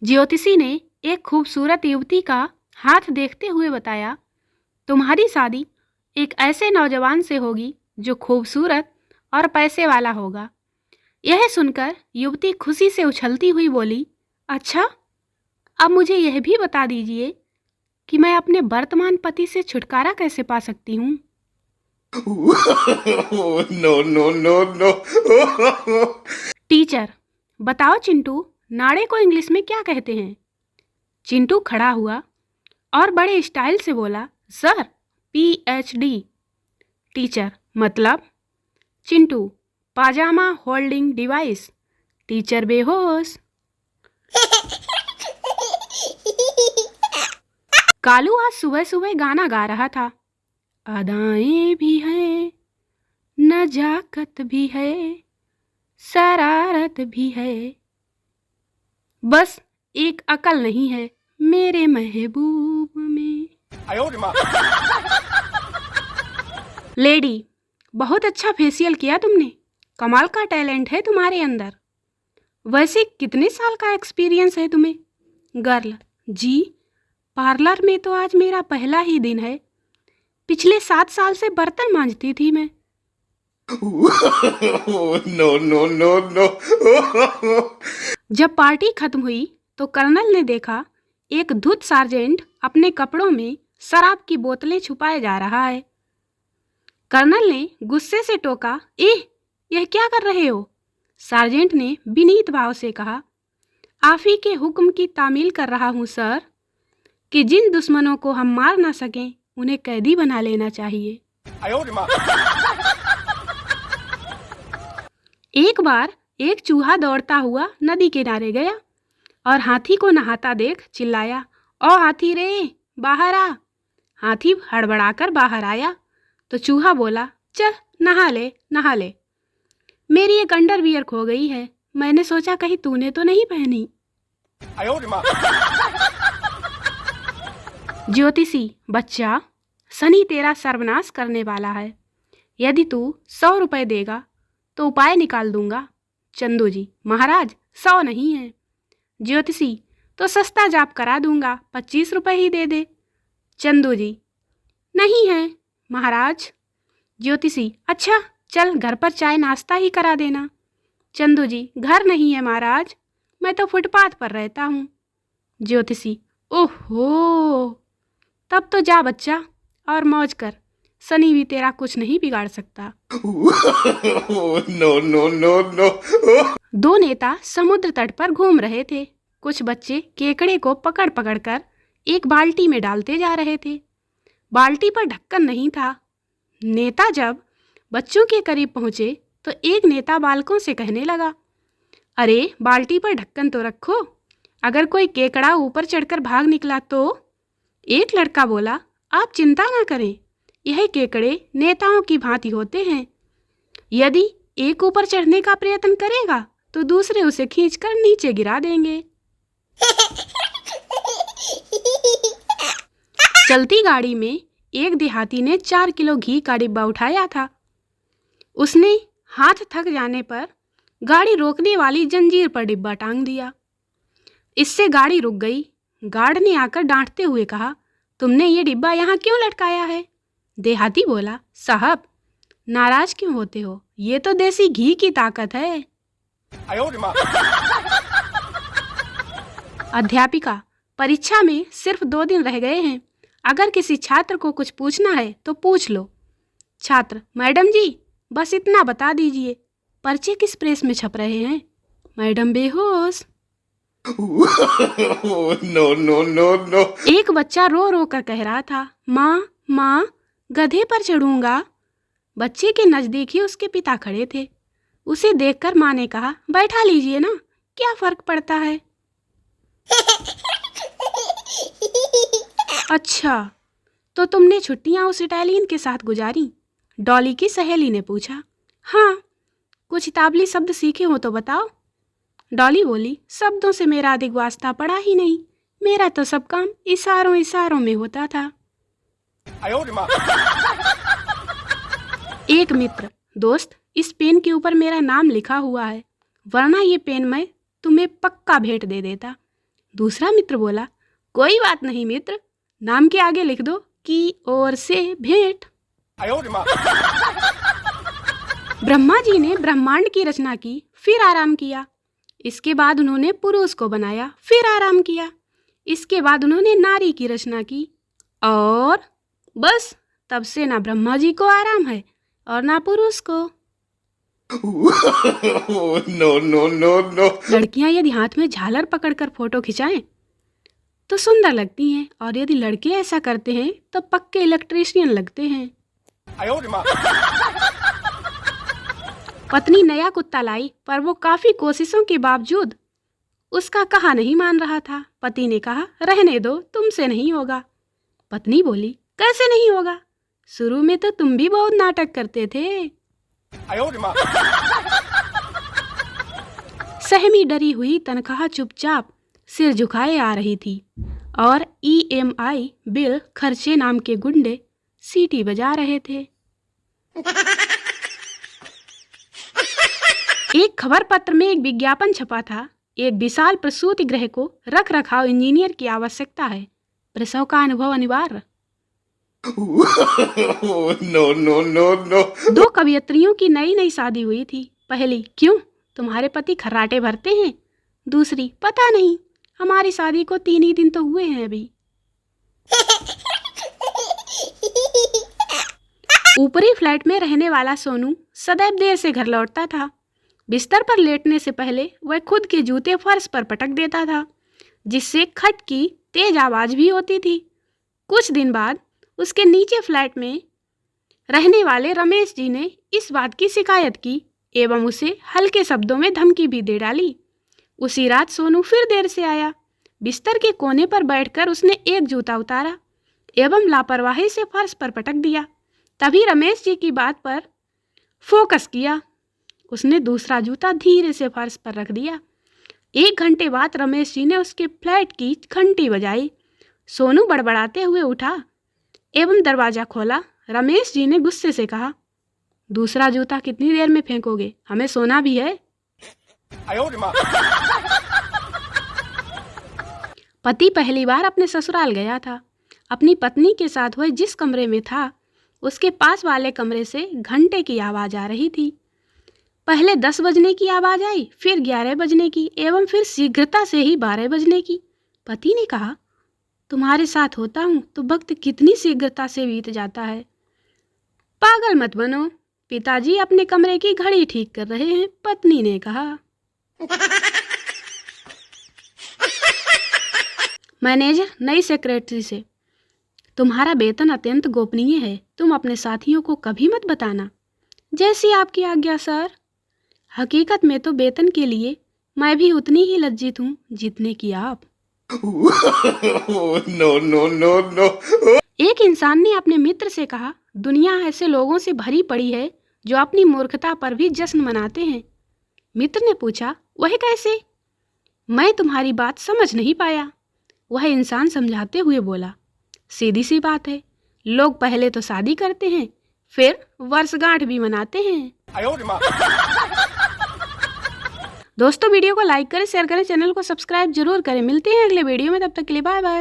ज्योतिषी ने एक खूबसूरत युवती का हाथ देखते हुए बताया, तुम्हारी शादी एक ऐसे नौजवान से होगी जो खूबसूरत और पैसे वाला होगा। यह सुनकर युवती खुशी से उछलती हुई बोली, अच्छा, अब मुझे यह भी बता दीजिए कि मैं अपने वर्तमान पति से छुटकारा कैसे पा सकती हूँ। No, no, no, no. Teacher, बताओ चिंटू, नाड़े को इंग्लिश में क्या कहते हैं? चिंटू खड़ा हुआ और बड़े स्टाइल से बोला, सर, PhD। टीचर, मतलब? चिंटू, पाजामा होल्डिंग डिवाइस। टीचर बेहोश। कालू आज सुबह सुबह गाना गा रहा था। अदाएं भी हैं, नजाकत भी है, शरारत भी है, बस एक अकल नहीं है मेरे महबूब में। लेडी, बहुत अच्छा फेशियल किया तुमने। कमाल का टैलेंट है तुम्हारे अंदर। वैसे कितने साल का एक्सपीरियंस है तुम्हें? गर्ल, जी, पार्लर में तो आज मेरा पहला ही दिन है। पिछले 7 साल से बर्तन मांजती थी मैं। No, no, no, no. जब पार्टी खत्म हुई तो कर्नल ने देखा एक धुत सार्जेंट अपने कपड़ों में शराब की बोतलें छुपाए जा रहा है। कर्नल ने गुस्से से टोका, यह क्या कर रहे हो? सार्जेंट ने विनीत भाव से कहा, आप ही के हुक्म की तामील कर रहा हूँ सर, कि जिन दुश्मनों को हम मार ना सकें उन्हें कैदी बना लेना चाहिए। एक बार एक चूहा दौड़ता हुआ नदी किनारे गया और हाथी को नहाता देख चिल्लाया, ओ हाथी रे, बाहर आ। हाथी हड़बड़ाकर बाहर आया तो चूहा बोला, चल नहा ले नहा ले। मेरी एक अंडरवियर खो गई है, मैंने सोचा कहीं तूने तो नहीं पहनी। ज्योतिषी, बच्चा, शनि तेरा सर्वनाश करने वाला है। यदि तू 100 रुपए देगा तो उपाय निकाल दूंगा। चंदू जी, महाराज 100 नहीं है। ज्योतिषी, तो सस्ता जाप करा दूंगा, 25 रुपए ही दे दे। चंदू जी, नहीं है महाराज। ज्योतिषी, अच्छा चल घर पर चाय नाश्ता ही करा देना। चंदू जी, घर नहीं है महाराज, मैं तो फुटपाथ पर रहता हूँ। ज्योतिषी, ओहो, तब तो जा बच्चा और मौज कर, शनि भी तेरा कुछ नहीं बिगाड़ सकता। No, no, no, no. 2 नेता समुद्र तट पर घूम रहे थे। कुछ बच्चे केकड़े को पकड़ पकड़ कर एक बाल्टी में डालते जा रहे थे। बाल्टी पर ढक्कन नहीं था। नेता जब बच्चों के करीब पहुंचे तो एक नेता बालकों से कहने लगा, अरे बाल्टी पर ढक्कन तो रखो, अगर कोई केकड़ा ऊपर चढ़कर भाग निकला तो। एक लड़का बोला, आप चिंता ना करें, यह केकड़े नेताओं की भांति होते हैं। यदि एक ऊपर चढ़ने का प्रयत्न करेगा तो दूसरे उसे खींचकर नीचे गिरा देंगे। चलती गाड़ी में एक देहाती ने 4 किलो घी का डिब्बा उठाया था। उसने हाथ थक जाने पर गाड़ी रोकने वाली जंजीर पर डिब्बा टांग दिया। इससे गाड़ी रुक गई। गार्ड ने आकर डांटते हुए कहा, तुमने ये डिब्बा यहाँ क्यों लटकाया है? देहाती बोला, साहब नाराज क्यों होते हो, ये तो देसी घी की ताकत है। अध्यापिका, परीक्षा में सिर्फ 2 दिन रह गए हैं, अगर किसी छात्र को कुछ पूछना है तो पूछ लो। छात्र, मैडम जी बस इतना बता दीजिए, पर्चे किस प्रेस में छप रहे हैं? मैडम बेहोश। No, no, no, no. एक बच्चा रो रो कर कह रहा था, माँ माँ, गधे पर चढ़ूंगा। बच्चे के नजदीक ही उसके पिता खड़े थे। उसे देखकर माँ ने कहा, बैठा लीजिए ना, क्या फर्क पड़ता है। अच्छा, तो तुमने छुट्टियां उस इटालियन के साथ गुजारी? डॉली की सहेली ने पूछा। हाँ, कुछ इतालवी शब्द सीखे हो तो बताओ। डॉली बोली, शब्दों से मेरा अधिक वास्ता पड़ा ही नहीं, मेरा तो सब काम इशारों इशारों में होता था। एक मित्र, दोस्त, इस पेन के ऊपर मेरा नाम लिखा हुआ है, वरना ये पेन मैं तुम्हें पक्का भेंट दे देता। दूसरा मित्र बोला, कोई बात नहीं मित्र, नाम के आगे लिख दो की ओर से भेंट। ब्रह्मा जी ने ब्रह्मांड की रचना की, फिर आराम किया। इसके बाद उन्होंने पुरुष को बनाया, फिर आराम किया। इसके बाद उन्होंने नारी की रचना की और बस तब से ना ब्रह्मा जी को आराम है और ना पुरुष को। No, no, no, no. लड़कियां यदि हाथ में झालर पकड़कर फोटो खिंचाएं तो सुंदर लगती हैं, और यदि लड़के ऐसा करते हैं तो पक्के इलेक्ट्रीशियन लगते हैं। पत्नी नया कुत्ता लाई, पर वो काफी कोशिशों के बावजूद उसका कहा नहीं मान रहा था। पति ने कहा, रहने दो, तुमसे नहीं होगा। पत्नी बोली, कैसे नहीं होगा? शुरू में तो तुम भी बहुत नाटक करते थे। सहमी डरी हुई तनख्वाह चुपचाप सिर झुकाए आ रही थी और EMI बिल खर्चे नाम के गुंडे सीटी बजा रहे थे। एक खबर पत्र में एक विज्ञापन छपा था, एक विशाल प्रसूति गृह को रख रखाव इंजीनियर की आवश्यकता है, प्रसव का अनुभव अनिवार्य। No, no, no, no. दो कवियत्रियों की नई नई शादी हुई थी। पहली, क्यों तुम्हारे पति खर्राटे भरते हैं? दूसरी, पता नहीं, हमारी शादी को 3 ही दिन तो हुए हैं अभी। ऊपरी फ्लैट में रहने वाला सोनू सदैव देर से घर लौटता था। बिस्तर पर लेटने से पहले वह खुद के जूते फर्श पर पटक देता था, जिससे खट की तेज आवाज भी होती थी। कुछ दिन बाद उसके नीचे फ्लैट में रहने वाले रमेश जी ने इस बात की शिकायत की एवं उसे हल्के शब्दों में धमकी भी दे डाली। उसी रात सोनू फिर देर से आया। बिस्तर के कोने पर बैठकर उसने एक जूता उतारा एवं लापरवाही से फर्श पर पटक दिया। तभी रमेश जी की बात पर फोकस किया। उसने दूसरा जूता धीरे से फर्श पर रख दिया। 1 घंटे बाद रमेश जी ने उसके फ्लैट की घंटी बजाई। सोनू बड़बड़ाते हुए उठा एवं दरवाजा खोला। रमेश जी ने गुस्से से कहा, दूसरा जूता कितनी देर में फेंकोगे? हमें सोना भी है। पति पहली बार अपने ससुराल गया था। अपनी पत्नी के साथ वह जिस कमरे में था, उसके पास वाले कमरे से घंटे की आवाज आ रही थी। पहले 10 बजने की आवाज आई, फिर 11 बजने की एवं फिर शीघ्रता से ही 12 बजने की। पति ने कहा, तुम्हारे साथ होता हूँ तो वक्त कितनी शीघ्रता से बीत जाता है। पागल मत बनो, पिताजी अपने कमरे की घड़ी ठीक कर रहे हैं, पत्नी ने कहा। मैनेजर नई सेक्रेटरी से, तुम्हारा वेतन अत्यंत गोपनीय है, तुम अपने साथियों को कभी मत बताना। जैसी आपकी आज्ञा सर। हकीकत में तो वेतन के लिए मैं भी उतनी ही लज्जित हूँ जितने की आप। No, no, no, no. एक इंसान ने अपने मित्र से कहा, दुनिया ऐसे लोगों से भरी पड़ी है जो अपनी मूर्खता पर भी जश्न मनाते हैं। मित्र ने पूछा, वह कैसे? मैं तुम्हारी बात समझ नहीं पाया। वह इंसान समझाते हुए बोला, सीधी सी बात है, लोग पहले तो शादी करते हैं, फिर वर्षगांठ भी मनाते हैं। दोस्तों वीडियो को लाइक करें, शेयर करें, चैनल को सब्सक्राइब जरूर करें। मिलते हैं अगले वीडियो में, तब तक के लिए बाय बाय।